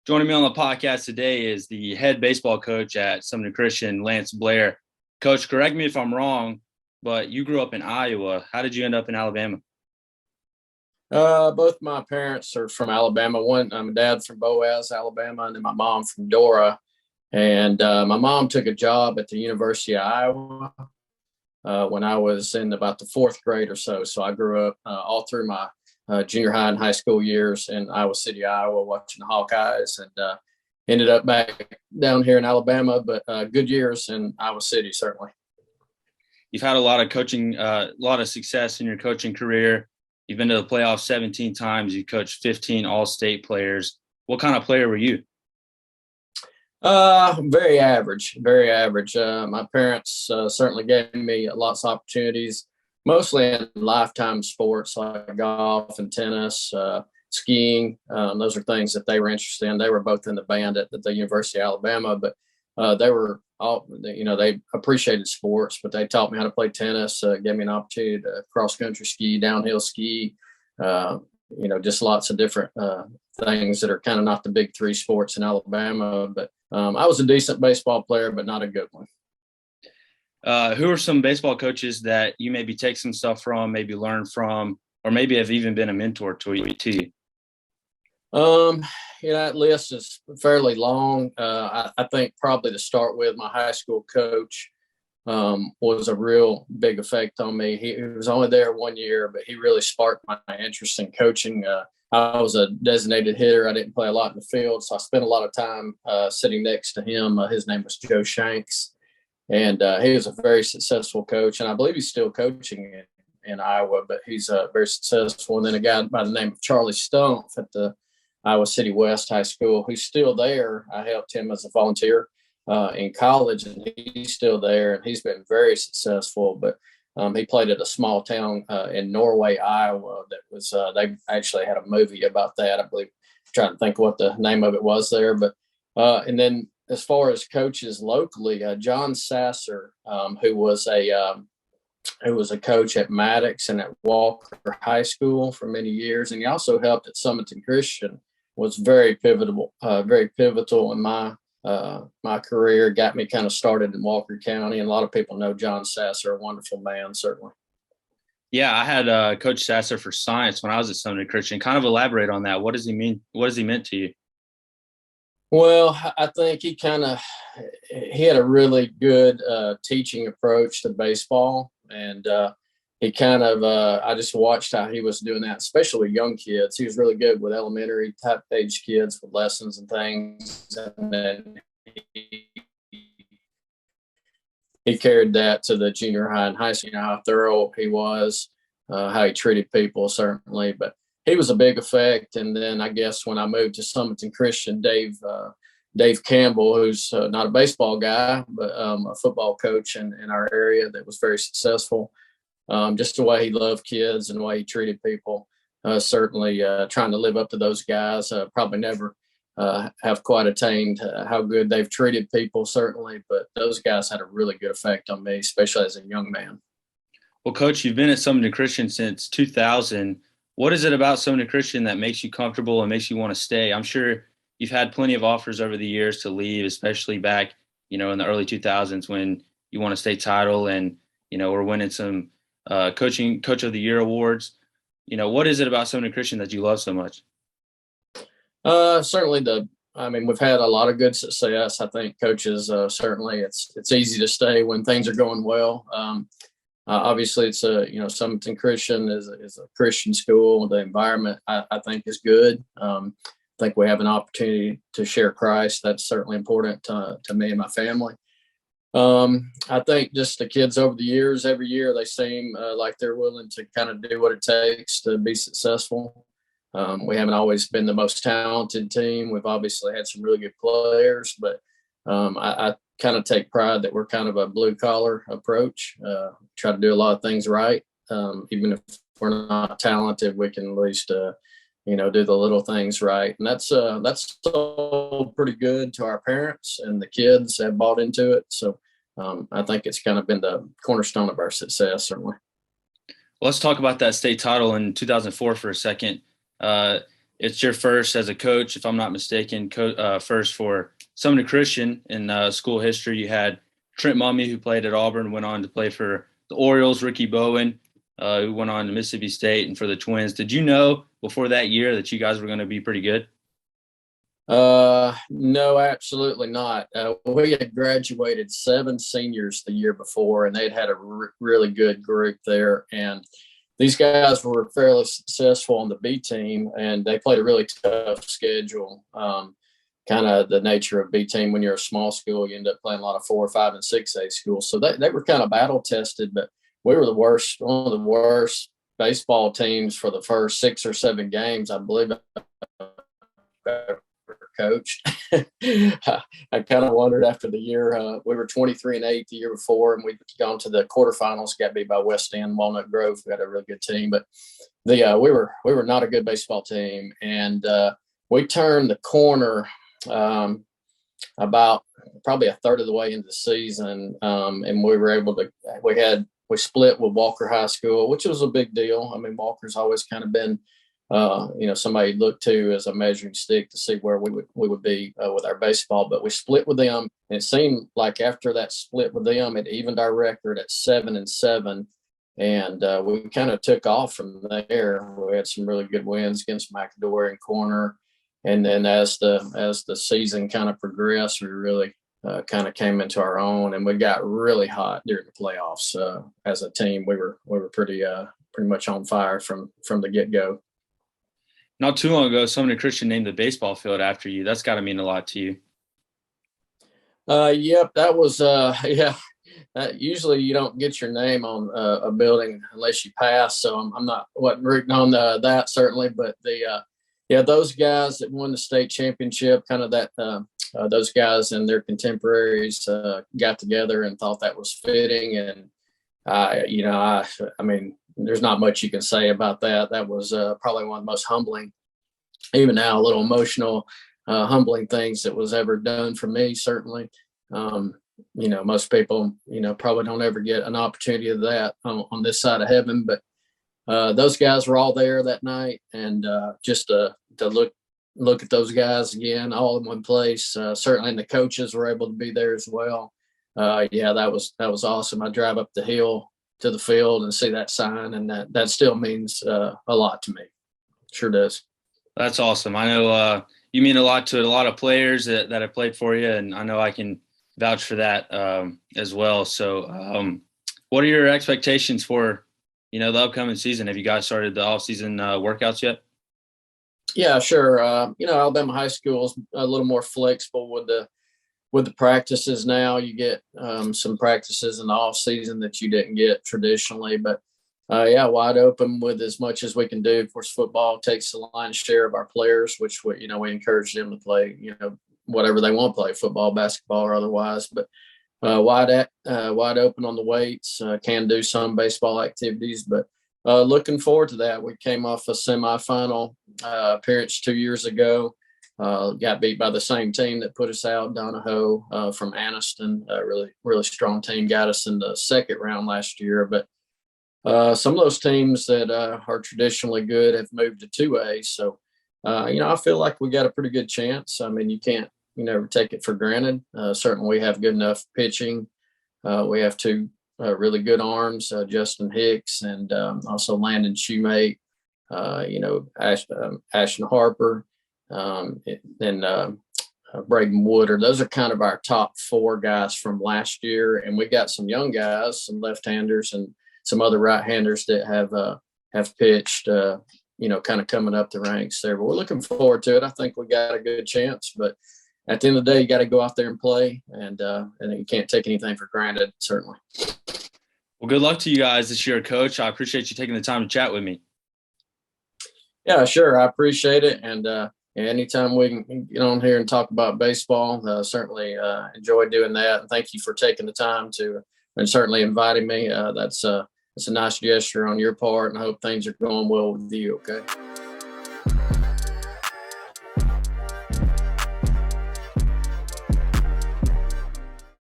Joining me on the podcast today is the head baseball coach at Sumiton Christian, Lance Blair. Coach, correct me if I'm wrong, but you grew up in Iowa. How did you end up in Alabama? Both my parents are from Alabama. My dad from Boaz, Alabama, and then my mom from Dora. And my mom took a job at the University of Iowa when I was in about the fourth grade or so. So I grew up all through my junior high and high school years in Iowa City, Iowa, watching the Hawkeyes, and ended up back down here in Alabama. But good years in Iowa City, certainly. You've had a lot of coaching, a lot of success in your coaching career. You've been to the playoffs 17 times. You coached 15 all-state players. What kind of player were you? Very average, very average. My parents certainly gave me lots of opportunities, mostly in lifetime sports like golf and tennis, skiing. Those are things that they were interested in. They were both in the band at the University of Alabama, but they were all, they appreciated sports, but they taught me how to play tennis, gave me an opportunity to cross country ski, downhill ski, just lots of different things that are kind of not the big three sports in Alabama. But I was a decent baseball player, but not a good one. Who are some baseball coaches that you maybe take some stuff from, maybe learn from, or maybe have even been a mentor to you? That list is fairly long. I think probably to start with, my high school coach was a real big effect on me. He was only there 1 year, but he really sparked my interest in coaching. I was a designated hitter. I didn't play a lot in the field, so I spent a lot of time sitting next to him. His name was Joe Shanks, and he was a very successful coach, and I believe he's still coaching in Iowa, but he's very successful. And then a guy by the name of Charlie Stumpf at the Iowa City West High School, who's still there. I helped him as a volunteer in college, and he's still there, and he's been very successful. But he played at a small town in Norway, Iowa. That was they actually had a movie about that. I believe. I'm trying to think what the name of it was there, but and then as far as coaches locally, John Sasser, who was a coach at Maddox and at Walker High School for many years, and he also helped at Sumiton Christian. Was very pivotal in my career. Got me kind of started in Walker County, and a lot of people know John Sasser, a wonderful man, certainly. Yeah, I had Coach Sasser for science when I was at Sumiton Christian. Kind of elaborate on that. What does he mean? What does he meant to you? Well, I think he had a really good teaching approach to baseball, and he I just watched how he was doing that, especially with young kids. He was really good with elementary type age kids with lessons and things, and then he carried that to the junior high and high school. You know how thorough he was, how he treated people, certainly, but he was a big effect. And then I guess when I moved to Sumiton Christian, Dave Campbell, who's not a baseball guy, but a football coach in our area that was very successful. Just the way he loved kids and the way he treated people, certainly trying to live up to those guys. Probably never have quite attained how good they've treated people, certainly, but those guys had a really good effect on me, especially as a young man. Well, Coach, you've been at Sumiton Christian since 2000. What is it about Sumiton Christian that makes you comfortable and makes you want to stay? I'm sure you've had plenty of offers over the years to leave, especially back, in the early 2000s when you won a state title and, we're winning some Coach of the Year awards. What is it about Sumiton Christian that you love so much? Certainly we've had a lot of good success. I think coaches, certainly it's easy to stay when things are going well. Obviously, it's Sumiton Christian is a Christian school. The environment, I think, is good. I think we have an opportunity to share Christ. That's certainly important to me and my family. I think just the kids over the years, every year, they seem like they're willing to kind of do what it takes to be successful. We haven't always been the most talented team. We've obviously had some really good players, but I kind of take pride that we're kind of a blue collar approach. Try to do a lot of things right. Even if we're not talented, we can at least, do the little things right. And that's so pretty good to our parents, and the kids have bought into it. So I think it's kind of been the cornerstone of our success, certainly. Well, let's talk about that state title in 2004 for a second. It's your first as a coach, if I'm not mistaken, first for Sumiton Christian in school history. You had Trent Mummy, who played at Auburn, went on to play for the Orioles, Ricky Bowen, who went on to Mississippi State and for the Twins. Did you know before that year that you guys were going to be pretty good? No, absolutely not. We had graduated 7 seniors the year before, and they'd had a really good group there. And these guys were fairly successful on the B team, and they played a really tough schedule. Kind of the nature of B team when you're a small school, you end up playing a lot of 4, 5, and 6A schools. So they were kind of battle tested, but we were one of the worst baseball teams for the first 6 or 7 games, I believe. Coached. I kind of wondered after the year. We were 23-8 the year before, and we'd gone to the quarterfinals. Got beat by West End, Walnut Grove. We had a really good team, but we were not a good baseball team, and we turned the corner about probably a third of the way into the season, and we were able to. We split with Walker High School, which was a big deal. I mean, Walker's always kind of been somebody looked to as a measuring stick to see where we would be with our baseball. But we split with them, and it seemed like after that split with them, it evened our record at 7-7, and we kind of took off from there. We had some really good wins against McAdory and Corner, and then as the season kind of progressed, we really kind of came into our own, and we got really hot during the playoffs. As a team, we were pretty much on fire from the get go. Not too long ago, Sumiton Christian named the baseball field after you. That's got to mean a lot to you. Yep, that was yeah. Usually, you don't get your name on a building unless you pass. So wasn't rooting on that certainly, but those guys that won the state championship, kind of that those guys and their contemporaries got together and thought that was fitting, and I mean, there's not much you can say about that. That was probably one of the most humbling, even now, a little emotional, humbling things that was ever done for me, certainly. Most people, probably don't ever get an opportunity of that on this side of heaven. But those guys were all there that night. And just to look at those guys again, all in one place, certainly, and the coaches were able to be there as well. That was awesome. I drive up the hill to the field and see that sign, and that still means a lot to me. Sure does. That's awesome. I know you mean a lot to a lot of players that have played for you, and I know I can vouch for that as well. So what are your expectations for, the upcoming season? Have you guys started the off-season workouts yet? Yeah, sure. Alabama High School is a little more flexible with the practices now. You get some practices in the off season that you didn't get traditionally, but wide open with as much as we can do. Of course, football takes the lion's share of our players, which we encourage them to play, whatever they want to play, football, basketball, or otherwise. But wide open on the weights, can do some baseball activities, but looking forward to that. We came off a semifinal appearance 2 years ago. Got beat by the same team that put us out, Donahoe from Anniston. Really, really strong team. Got us in the second round last year. But some of those teams that are traditionally good have moved to 2A. So, I feel like we got a pretty good chance. I mean, you can't, take it for granted. Certainly, we have good enough pitching. We have 2 really good arms, Justin Hicks and also Landon Shoemate, Ashton Harper. And Braden Wooder. Those are kind of our top 4 guys from last year, and we got some young guys, some left-handers, and some other right-handers that have pitched. Kind of coming up the ranks there. But we're looking forward to it. I think we got a good chance. But at the end of the day, you got to go out there and play, and you can't take anything for granted. Certainly. Well, good luck to you guys this year, Coach. I appreciate you taking the time to chat with me. Yeah, sure. I appreciate it, and anytime we can get on here and talk about baseball, certainly enjoy doing that. And thank you for taking the time and certainly inviting me. That's a nice gesture on your part, and I hope things are going well with you. Okay.